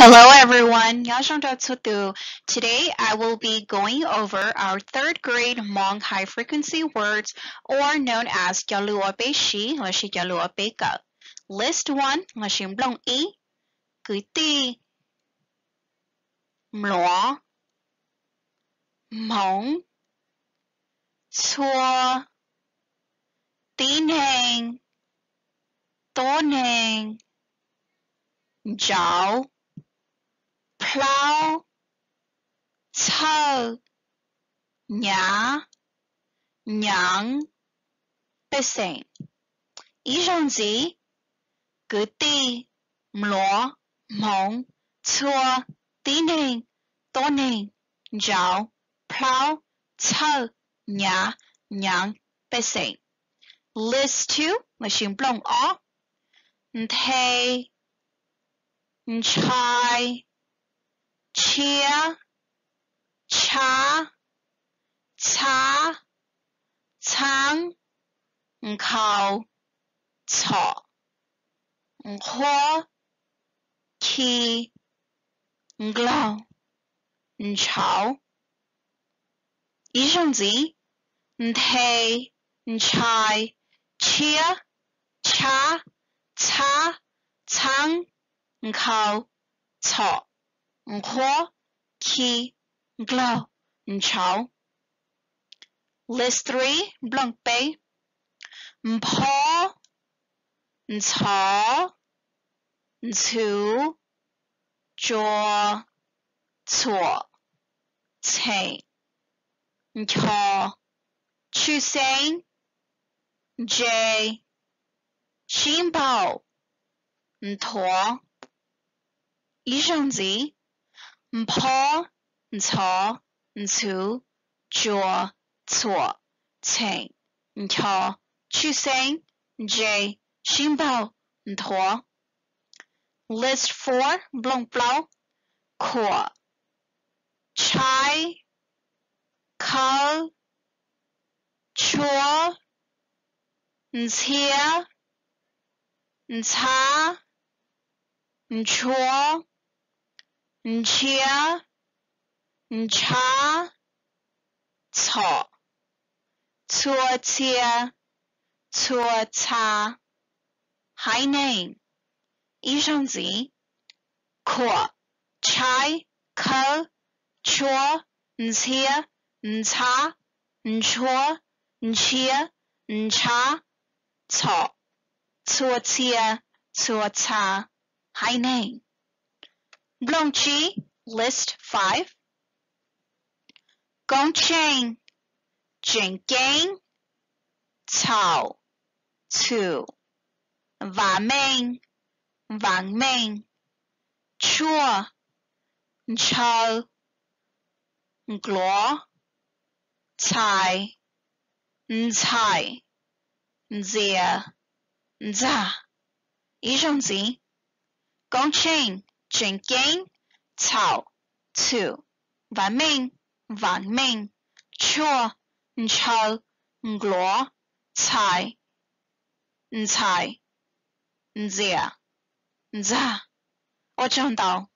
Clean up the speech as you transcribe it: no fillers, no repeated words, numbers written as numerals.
Hello everyone, Yashang.Tsutu. Today I will be going over our third grade Hmong high frequency words, or known as Yalua Shi or Shi Yalua Ka. List 1 là Shim Blong I, Gửi Ti, Mloa, Mong, Chua, Tin Hang, Tôn Hang, Giáo, Plow, Thơ, Nhã, Nhang, Besen. Ý rằng gì? Cứ ti, mlúa, mông, chua, tín hình, tôn hình, giáo, plow, thơ, nhã, nhang, besen. List 2 là xin blong ó. Thê, chai, chia, cha, cha, thang, khao, thọ. Hoa, khi, nglau, cháo. Ý rằng gì? Thê, chai, chia, cha, cha, thang, khao, thọ. Hoa, khi, nglau, cháo. List 3, blank bay. Mpo, Chó, Chú, Chua, Chua, Chain, Cho, Chu Sang, J, Xin Bao, Thua. Ý rằng gì? Mpo, Chó, Chú, Chua, Chua, Chain, Cho, Chu Sang, J, Xin Bao, Thua. List 4, Blong Blau, Kwa, Chai, Kao, Chua, Ntia, Nta, Nchua, Nchia, Ncha, Cho, Chua Tia, Chua Ta. High name. Ý rằng gì? Kwa, Chai, Kao, Chua, Ntia, Nta, Nchua, Nchia, Ncha, Cho, Chua Tia, Chua Ta. High name. Blong Chi, list 5. Gong Cheng, Jing Gang, Cao, Tu. Va Meng, Vang Meng, Chua, Chao, Gluo, Cai, Cai, Zia, Za. Ý rằng gì? Gong Cheng, Jing Gang, Cao, Tu. Va Meng, Vang Meng, Chua, Chao, Gluo, Cai, Cai, Zia, Za. 我知道。